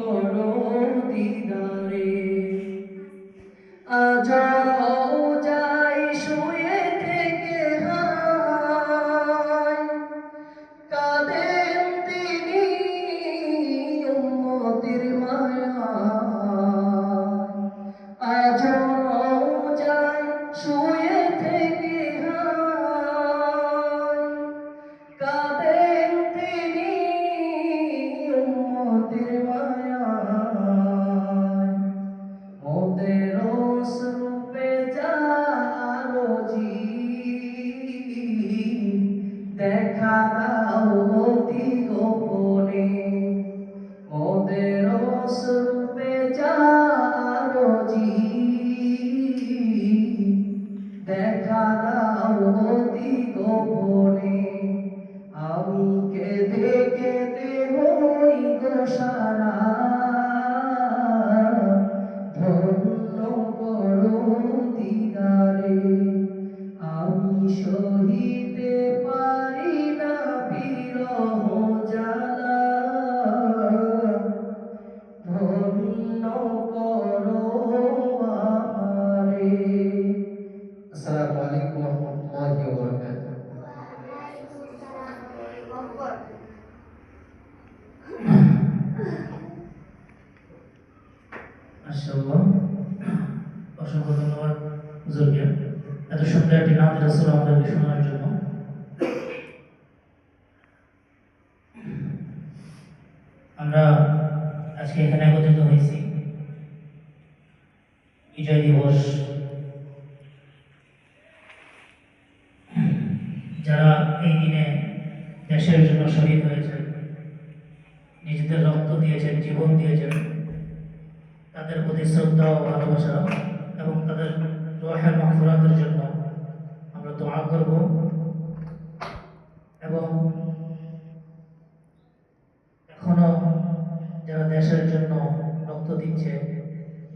করো দিদারে। আজও যাই শুয়ে থেকে হায়, কাঁদেন তিনি উম্মতের মায়ায়। আজও যাই শুয়ে থেকে হায়, কাঁদেন তিনি উম্মতের মায়ায়। মোদের রূপে যারো জি, দেখা দাও অতি গোপনে। মোদের রূপে যারো জি, দেখা দাও অতি গোপনে। আমি কেঁদে কেঁদে হই গো সারা, ধন্য করো দিদারে। আমি সহিতে পারি না বিরহ জ্বালা, ধন্য করো আমারে। আসসালামু আলাইকুম ওয়া রাহমাতুল্লাহি ওয়া বারাকাতুহু। মাশাআল্লাহ, অসংখ্য ধন্যবাদ হুজুরকে এত সুন্দর একটি নাত রাসূল আমাদেরকে শোনার জন্য। আমরা আজকে এখানে একত্রিত হয়েছি বিজয় দিবস, যারা এই দিনে দেশের জন্য শহীদ হয়েছেন, নিজেদের রক্ত দিয়েছেন, জীবন দিয়েছেন, তাদের প্রতি শ্রদ্ধা ও ভালোবাসা এবং তাদের রূহের মাগফিরাতের জন্য আমরা দোয়া করব। এবং এখনো যারা দেশের জন্য রক্ত দিচ্ছে,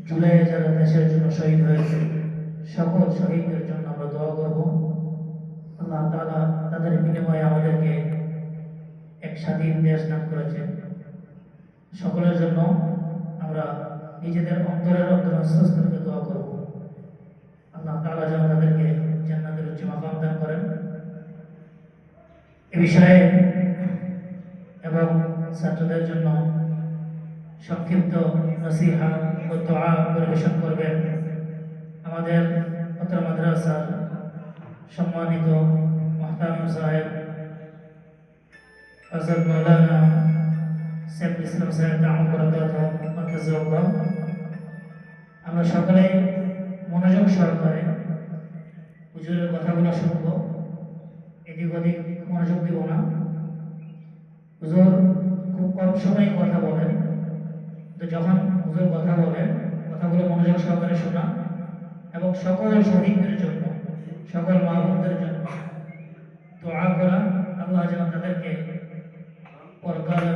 জুলাইয়ে যারা দেশের জন্য শহীদ হয়েছে, সকল শহীদদের জন্য আমরা দোয়া করব। আল্লাহ তাআলা তাদের বিনিময়ে আমাদেরকে এক স্বাধীন দেশ দান করেছেন। সকলের জন্য আমরা নিজেদের অন্তরের অন্তরস্থ থেকে দোয়া করব। আল্লাহ তাআলা যেন তাদেরকে জান্নাতের উচ্চ মাকাম দান করেন। এ বিষয়ে এবং ছাত্রদের জন্য সংক্ষিপ্ত নসিহা ও দোয়া পরিবেশন করবেন আমাদের অত্র মাদ্রাসার সম্মানিত মুহতামিম সাহেব হযরত মাওলানা সাইফুল ইসলাম সাহেব দামাত বরকাতুহু। আমরা সকলে মনোযোগ সহকারে হুজুরের কথাগুলো শুনবো, এদিক ওদিক মনোযোগ দিব না। হুজুর খুব কম সময়ে কথা বলেন, তো যখন হুজুর কথা বলেন কথাগুলো মনোযোগ সহকারে শোনা এবং সকল শহীদদের জন্য, সকল মা বোনদের জন্য দোয়া করা। আল্লাহ যেন তাদেরকে পরকালে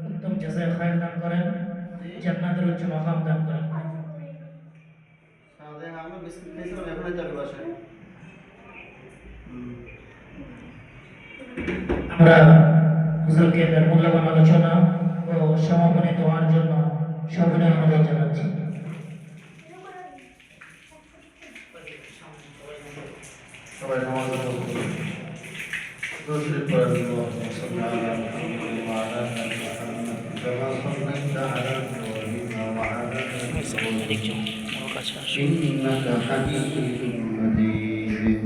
উত্তম জাযায়ে খায়র দান করেন, জান্নাতের উচ্চ মাকাম দান করেন। আমরা হুজুরকে তার মূল্যবান আলোচনা ও সমাপনী দোয়ার জন্য সবিনয় অনুরোধ জানাচ্ছি। সবাই নামাজ দরুদ পড়েন। আল্লাহুম্মা সাল্লি আলা মুহাম্মাদ ওয়া আলা আলি মুহাম্মাদ কামা সাল্লাইতা আলা ইব্রাহিম ওয়া আলা আলি ইব্রাহিম ইন্নাকা হামিদুম মাজিদ।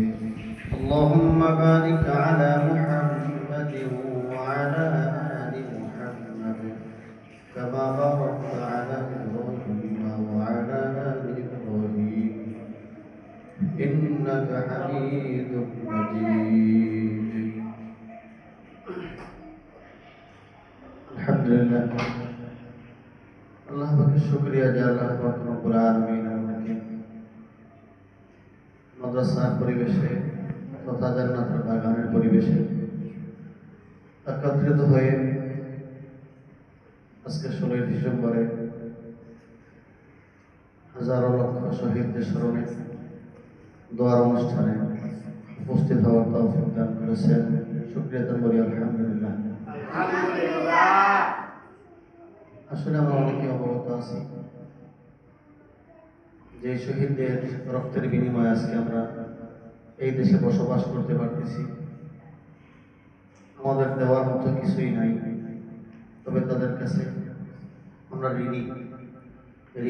আল্লাহুম্মা বারিক আলা মুহাম্মাদ ওয়া আলা আলি মুহাম্মাদ কামা বারাকতা আলা ইব্রাহিম ওয়া আলা আলি ইব্রাহিম ইন্নাকা হামিদুম মাজিদ। আলহামদুলিল্লাহ, আল্লাহ পাকের শুকরিয়া যে আল্লাহ পাক রব্বুল আলামিন আমাদেরকে মাদ্রাসার পরিবেশে তথা জান্নাতের বাগানের পরিবেশে একত্রিত হয়ে আজকে 16 ডিসেম্বরে হাজারো লক্ষ শহীদদের স্মরণে দোয়ার অনুষ্ঠানে উপস্থিত হওয়ার তৌফিক দান করেছেন। শুকরিয়া আদায় করি আলহামদুলিল্লাহ। আসলে আমরা অনেকে অবগত আছি যে শহীদদের রক্তের বিনিময়ে আজকে আমরা এই দেশে বসবাস করতে পারতেছি। আমাদের দেওয়ার মতো কিছুই নাই, তবে তাদের কাছে আমরা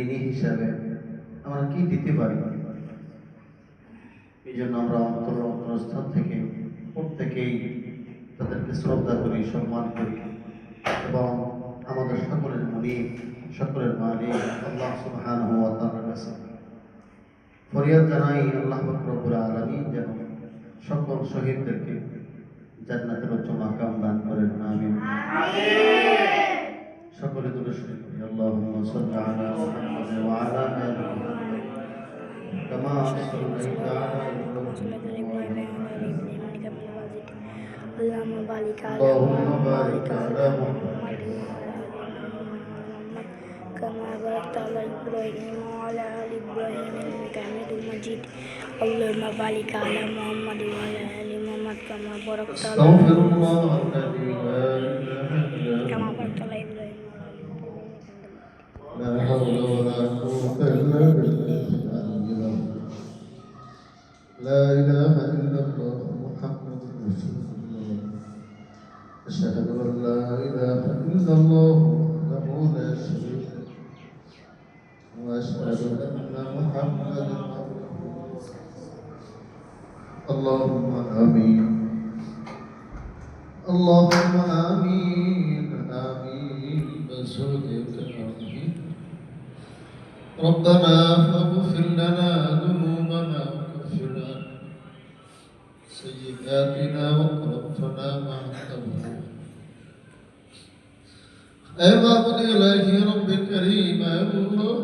ঋণী হিসাবে আমরা কি দিতে পারি। এই জন্য আমরা অন্তরস্থান থেকে প্রত্যেকেই তাদেরকে শ্রদ্ধা করি, সম্মান করি এবং আমাদের সকলের সকলের মালিক আল্লাহ সুবহানাহু ওয়া তাআলার কাছে ফরিয়াদ জানাই, আল্লাহ পাক রব্বুল আলামিন যেন সকল শহীদদেরকে জান্নাতের উচ্চ মাকাম দান করেন, আমিন। সকলে দূরে শরীফ পড়ি, আল্লাহুম্মা সাল্লি আলা মুহাম্মাদ ওয়া আলা আলি মুহাম্মাদ কামা সাল্লাইতা আলা اللهم بارك على اللهم محمد بارك على محمد كما باركت على إبراهيم وعلى آل إبراهيم إنك حميد مجيد اللهم بارك على محمد وعلى آل محمد كما باركت على أستغفر الله الذي لا إله إلا كما هو باركت على إبراهيم وعلى آل إبراهيم لا حول ولا قوة إلا بالله العلي العظيم. لا إله إلا الله محمد رسول الله. أشهد أن لا إله إلا الله وحده لا شريك له وأشهد أن محمدا عبده اللهم آمين اللهم آمين آمين بسودك آمين. ربنا فاغفر لنا ذنوبنا وكفر عنا سيئاتنا وتوفنا مع الأبرار. اے معبود الہی رب کریم اے اللہ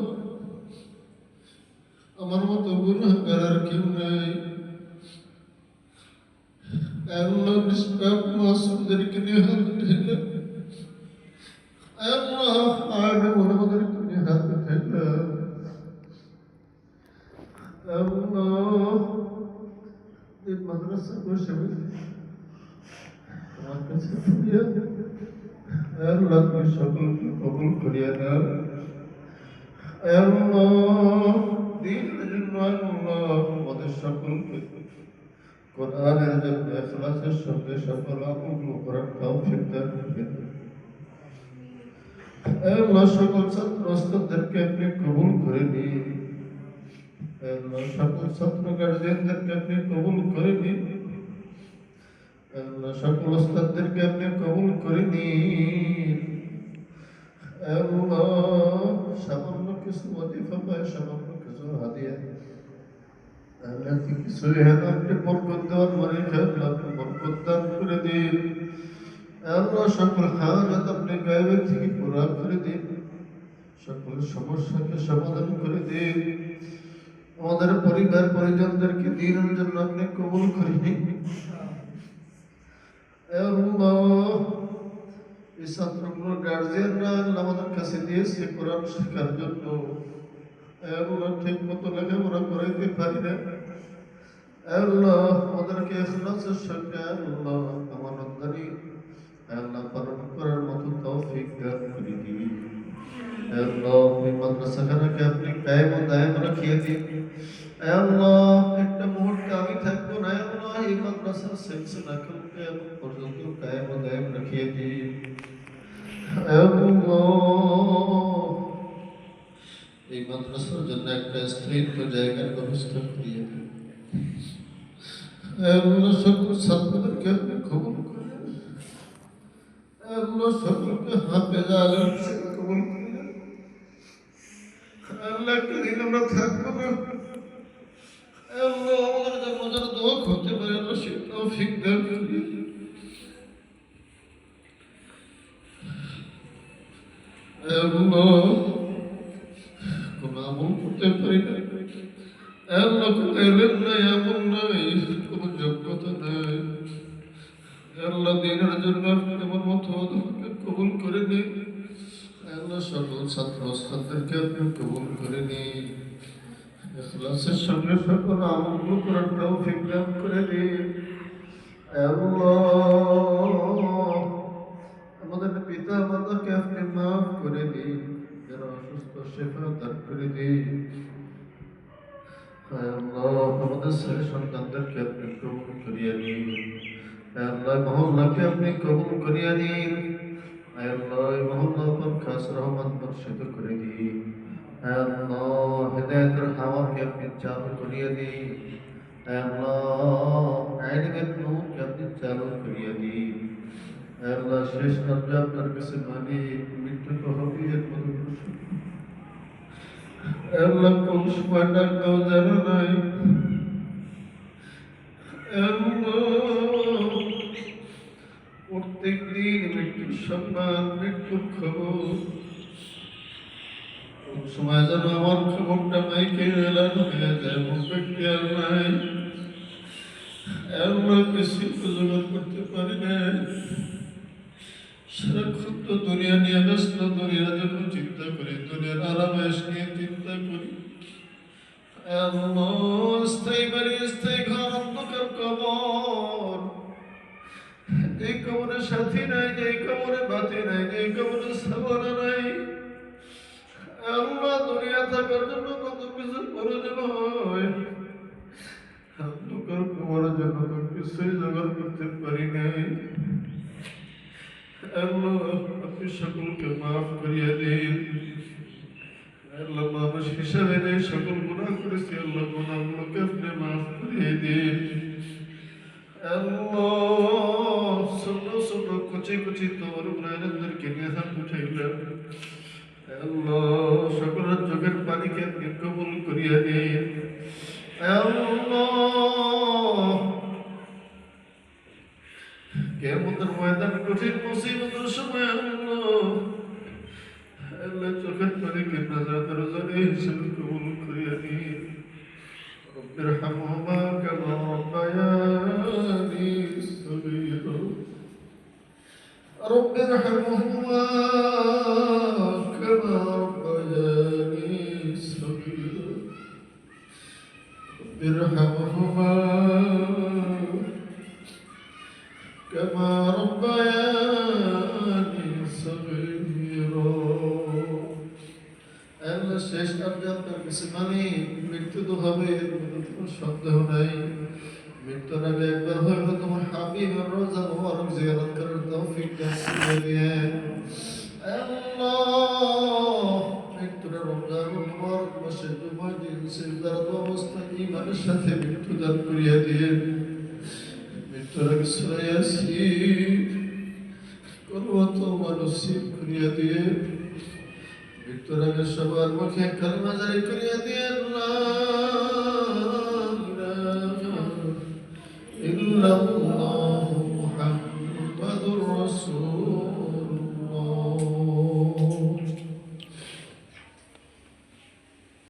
আমার মতো গুনাহগার আর কেউ নাই। اے اللہ নিষ্পাপ মাসুমদেরকে নিয়ে হাত উঠাইলা। اے اللہ আলেম ওলামাদেরকে নিয়ে হাত উঠাইলা। اے اللہ এই মাদ্রাসা বসে তোমার কাছে ফরিয়াদ, اے اللہ তুমি সকলকে কবুল করিয়া নাও। اے اللہ দ্বীনের জন্য আল্লাহ আমাদের সকলকে কোরআনের জন্য ইখলাসের সঙ্গে সকল আমলগুলো করার তৌফিক দান করুন। اے اللہ সকল ছাত্র ওস্তাদদেরকে আপনি কবুল করে নিন। اے اللہ সকল ছাত্র গার্জিয়ানদেরকে আপনি কবুল করে নিন। اے اللہ সকল ওস্তাদদেরকে আপনি কবুল করে নিন। اے اللہ সামান্য কিছু ওয়াজিফা পায়, সামান্য কিছু হাদিয়া আল্লাহ কি কিছু আপনি বরকত দেওয়ার মানে আল্লাহ আপনি বরকত দান করে দিন। আল্লাহ সকল হাজত আপনি গায়েবের থেকে পুরা করে দিন, সকল সমস্যাকে সমাধান করে দিন। আমাদের পরিবার পরিজনদেরকে দিনের জন্য আপনি কবুল করে নিন। আল্লাহ এই ছাত্রগুলোর গার্জিয়ানরা আমাদের কাছে দিয়েছে কোরআন শেখার জন্য, আল্লাহ ঠিক মতো লেখাপড়া করাইতে পারি না। আল্লাহ আমাদেরকে ইখলাসের সঙ্গে আল্লাহ আমানতদারি আল্লাহ পালন করার মতো তৌফিক দান করে দিন। আল্লাহ এই মাদ্রাসাখানাকে আপনি কায়েম ও দায়েম রাখিয়ে দিন। আল্লাহ একটা মুহূর্তে আমি থাকবো না, আল্লাহ এই মাদ্রাসার সিলসিলা কিয়ামত পর্যন্ত কায়েম ও দায়েম রাখিয়ে দিন। আল্লাহ এই মাদ্রাসার জন্য একটা স্থায়িত্ব জায়গার ব্যবস্থা করিয়ে দিন। আল্লাহ সকল ছাত্রদেরকে আপনি কবুল করেন। আল্লাহ সকলকে হাফেজ আলেম কবুল করেন। আল্লাহ একদিন আমরা থাকবো না, আল্লাহ আমাদের জন্য যেন দোয়া করতে পারে, আল্লাহ সে তৌফিক দান করেন। আল্লাহ কোন আমল করতে পারি না, আল্লাহ কোন ইলম নাই, আমল নাই, কোন যোগ্যতা নাই। আল্লাহ দ্বীনের জন্য আমার মতো আমাদেরকে কবুল করে নিন। আল্লাহ সকল ছাত্র ওস্তাদদেরকে আপনি কবুল করে নিন। ইখলাসের সঙ্গে সকল আমলগুলো করার তৌফিক দান করে দিন। আল্লাহ আমাদের পিতা মাতাকে আপনি মাফ করে দিন, যারা অসুস্থ শেফা দান করে দিন। হায় আল্লাহ, আমাদের ছেলে সন্তানদেরকে আপনি কবুল করিয়া নিন। হায় আল্লাহ, মহল্লাকে আপনি কবুল করিয়া নিন। হায় আল্লাহ, এই মহল্লা পর খাস রহমত বর্ষিত করে দিন। হায় আল্লাহ, হেদায়েতের হাওয়াকে আপনি চালু করিয়া দিন। হায় আল্লাহ, ইলমের নূরকে আপনি চালু করিয়া দিন। হায় আল্লাহ, শেষ দরজা আপনার কাছে মালিক, মৃত্যু তো হবেই একমাত্র। হায় আল্লাহ, কোন সময় ডাকতেও জানা নাই। হায় আল্লাহ, প্রত্যেক দিন মৃত্যুর সংবাদ, মৃত্যুর খবর। কোন সময় যেন আমার খবরটা মাইকে এলান হয়ে যায়, এমন ব্যক্তি আর নাই। আমরা কিছু জোগাড় করতে পারি না। সারাক্ষণ তো দুনিয়া নিয়ে ব্যস্ত, দুনিয়ার জন্য চিন্তা করি, দুনিয়ার আরামেশ নিয়ে চিন্তা করি। স্থায়ী বাড়ি, স্থায়ী ঘর, অন্ধকার কবর। এই কবরে সাথী নাই, এই কবরে বাতি নাই, এই কবরে সাবানা নাই। আল্লাহ, দুনিয়া থাকার জন্য কত কিছু প্রয়োজন হয়, অন্ধকার কবরের জন্য তো কিছুই জোগাড় করতে পারি নাই। আল্লাহ, আপনি সকলকে মাফ করিয়া দিন। আল্লাহ, মানুষ হিসাবে যে সকল গুনাহ করেছি, আল্লাহ গুনাহগুলোকে আপনি মাফ করিয়ে দিন। আল্লাহ, ছোট ছোট কুচি কুচি তোমার ব্রাহ্মণদেরকে নিয়ে হাত উঠাইলাম। আল্লাহ, সকলের চোখের পানিকে আপনি কবুল করিয়া দিন। আল্লাহ, কিয়ামতের ময়দান কঠিন মুসিবতের সময় আল্লাহ, আল্লাহ, চোখের পানিকে নাজাতের জরিয়া হিসেবে কবুল করিয়া দিন। رب ارحمهما كما ربياني صغيرا. رب ارحمهما كما ربياني صغيرا. رب ارحمهما كما ربياني صغيرا. আল্লাহ, শেষ আপনি আপনার কাছে মানি, মৃত্যু তো হবে, কোনো সন্দেহ নাই। মৃত্যুর আগে একবার হইলো তোমার হাবিবের রোজা মুবারক জিয়ারত করার তৌফিক দান করে দিয়েন। আল্লাহ, মৃত্যুর রমজান মুবারক মাসে জুমার দিন সিজদারত অবস্থায় ঈমানের সাথে মৃত্যু দান করিয়া দিয়েন। মৃত্যুর আগে সূরা ইয়াসিন কুলওয়াত নসিব করিয়া দিয়েন। মৃত্যুর আগে সবার মুখে কালিমা জারি করিয়া দিয়েন, লা ইলাহা ইল্লাল্লাহু মুহাম্মাদুর রাসূলুল্লাহ।